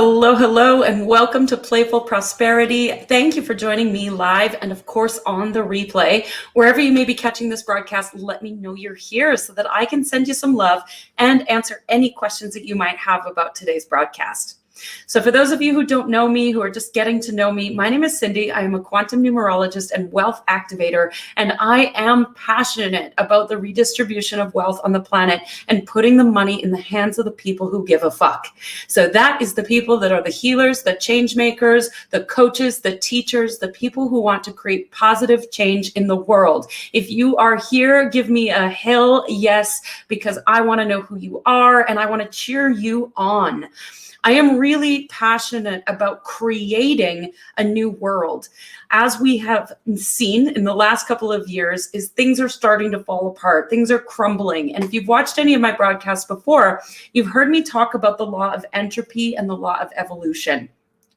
Hello, hello, and welcome to Playful Prosperity. Thank you for joining me live and, of course, on the replay. Wherever you may be catching this broadcast, let me know you're here so that I can send you some love and answer any questions that you might have about today's broadcast. So for those of you who don't know me, who are just getting to know me, my name is Cindy. I am a quantum numerologist and wealth activator, and I am passionate about the redistribution of wealth on the planet and putting the money in the hands of the people who give a fuck. So that is the people that are the healers, the change makers, the coaches, the teachers, the people who want to create positive change in the world. If you are here, give me a hell yes, because I want to know who you are and I want to cheer you on. I am really passionate about creating a new world. As we have seen in the last couple of years, is things are starting to fall apart. Things are crumbling. And if you've watched any of my broadcasts before, you've heard me talk about the law of entropy and the law of evolution.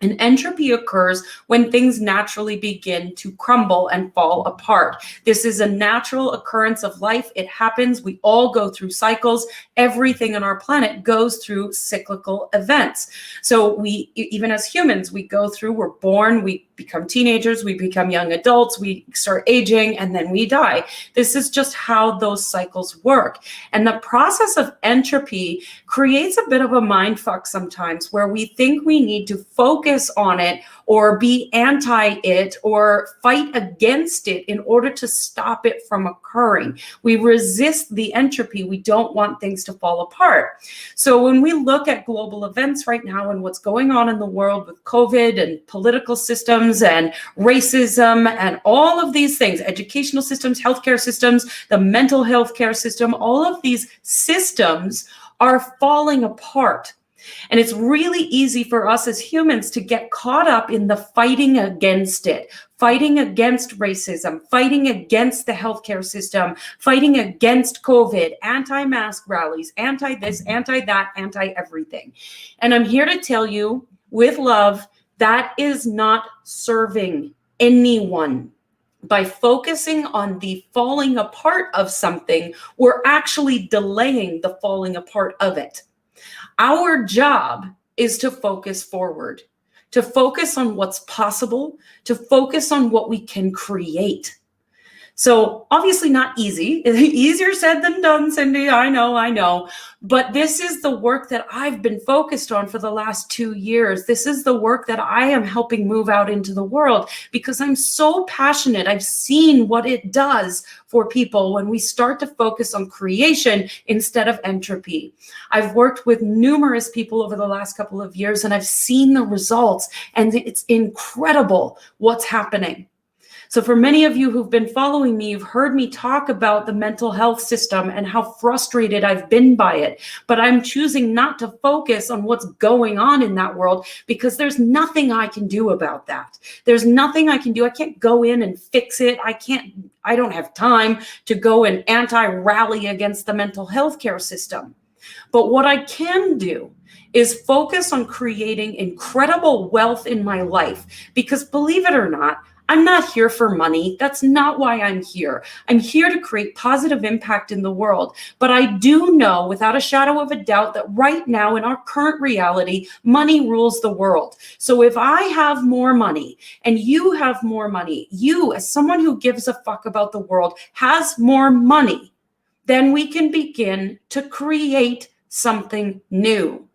And entropy occurs when things naturally begin to crumble and fall apart. This is a natural occurrence of life. It happens. We all go through cycles. Everything on our planet goes through cyclical events. So we, even as humans, we go through, we're born, we become teenagers, we become young adults, we start aging, and then we die. This is just how those cycles work. And the process of entropy creates a bit of a mind fuck sometimes, where we think we need to focus on it or be anti it or fight against it in order to stop it from occurring. We resist the entropy. We don't want things to fall apart. So when we look at global events right now and what's going on in the world with COVID and political systems and racism and all of these things, educational systems, healthcare systems, the mental health care system, all of these systems are falling apart. And it's really easy for us as humans to get caught up in the fighting against it, fighting against racism, fighting against the healthcare system, fighting against COVID, anti-mask rallies, anti-this, anti-that, anti-everything. And I'm here to tell you with love, that is not serving anyone. By focusing on the falling apart of something, we're actually delaying the falling apart of it. Our job is to focus forward, to focus on what's possible, to focus on what we can create. So obviously not easy. Easier said than done, Cindy. I know. But this is the work that I've been focused on for the last 2 years. This is the work that I am helping move out into the world because I'm so passionate. I've seen what it does for people when we start to focus on creation instead of entropy. I've worked with numerous people over the last couple of years and I've seen the results, and it's incredible what's happening. So for many of you who've been following me, you've heard me talk about the mental health system and how frustrated I've been by it. But I'm choosing not to focus on what's going on in that world because there's nothing I can do about that. There's nothing I can do. I can't go in and fix it. I don't have time to go and anti-rally against the mental health care system. But what I can do is focus on creating incredible wealth in my life because, believe it or not, I'm not here for money. That's not why I'm here. I'm here to create positive impact in the world. But I do know without a shadow of a doubt that right now in our current reality, money rules the world. So if I have more money and you have more money, you as someone who gives a fuck about the world has more money, then we can begin to create something new.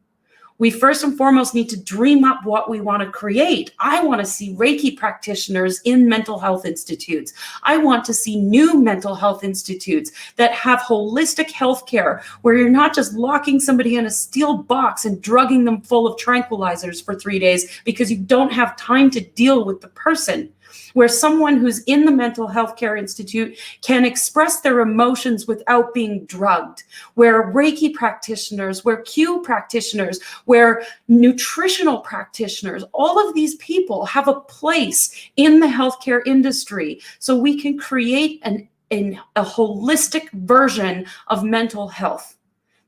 We first and foremost need to dream up what we want to create. I want to see Reiki practitioners in mental health institutes. I want to see new mental health institutes that have holistic healthcare, where you're not just locking somebody in a steel box and drugging them full of tranquilizers for 3 days because you don't have time to deal with the person. Where someone who's in the mental health care institute can express their emotions without being drugged, where Reiki practitioners, where Q practitioners, where nutritional practitioners, all of these people have a place in the healthcare industry so we can create a holistic version of mental health.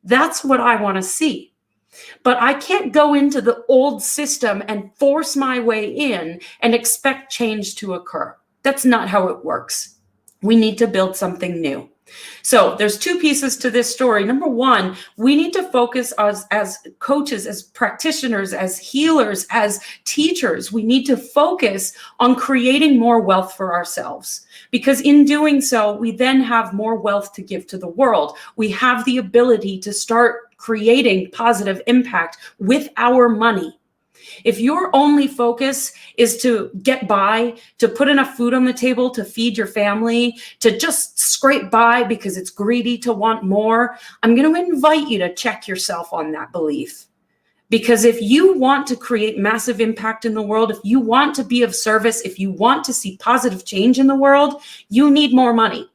That's what I want to see. But I can't go into the old system and force my way in and expect change to occur. That's not how it works. We need to build something new. So there's two pieces to this story. Number one, we need to focus as coaches, as practitioners, as healers, as teachers. We need to focus on creating more wealth for ourselves, because in doing so, we then have more wealth to give to the world. We have the ability to start creating positive impact with our money. If your only focus is to get by, to put enough food on the table, to feed your family, to just scrape by because it's greedy to want more, I'm going to invite you to check yourself on that belief. Because if you want to create massive impact in the world, if you want to be of service, if you want to see positive change in the world, you need more money.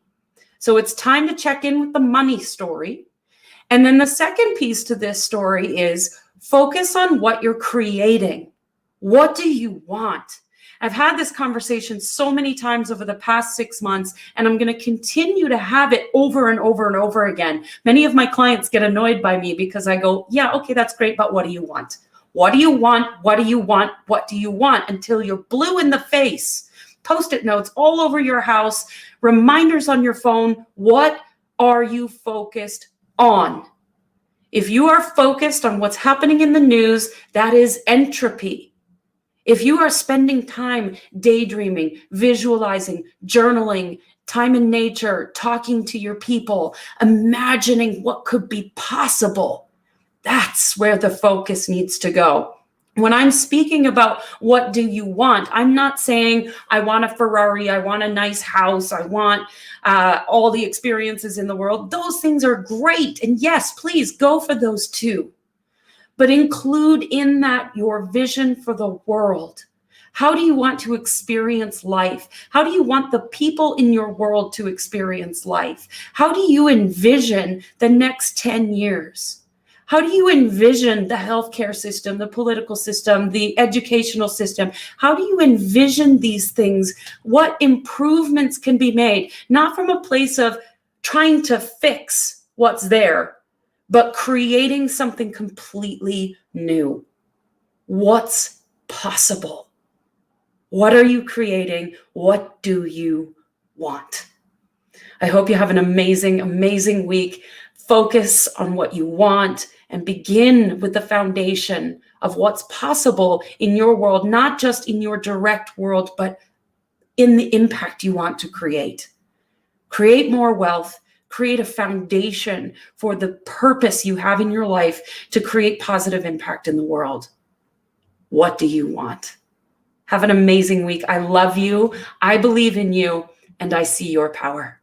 So it's time to check in with the money story. And then the second piece to this story is focus on what you're creating. What do you want? I've had this conversation so many times over the past 6 months, and I'm going to continue to have it over and over and over again. Many of my clients get annoyed by me because I go, yeah, okay, that's great, but what do you want? What do you want? What do you want? What do you want? Until you're blue in the face. Post-it notes all over your house, reminders on your phone. What are you focused on? If you are focused on what's happening in the news, that is entropy. If you are spending time daydreaming, visualizing, journaling, time in nature, talking to your people, imagining what could be possible, that's where the focus needs to go. When I'm speaking about what do you want, I'm not saying I want a Ferrari, I want a nice house, I want all the experiences in the world. Those things are great. And yes, please go for those too. But include in that your vision for the world. How do you want to experience life? How do you want the people in your world to experience life? How do you envision the next 10 years? How do you envision the healthcare system, the political system, the educational system? How do you envision these things? What improvements can be made? Not from a place of trying to fix what's there, but creating something completely new. What's possible? What are you creating? What do you want? I hope you have an amazing, amazing week. Focus on what you want and begin with the foundation of what's possible in your world, not just in your direct world, but in the impact you want to create. Create more wealth. Create a foundation for the purpose you have in your life to create positive impact in the world. What do you want? Have an amazing week. I love you. I believe in you, and I see your power.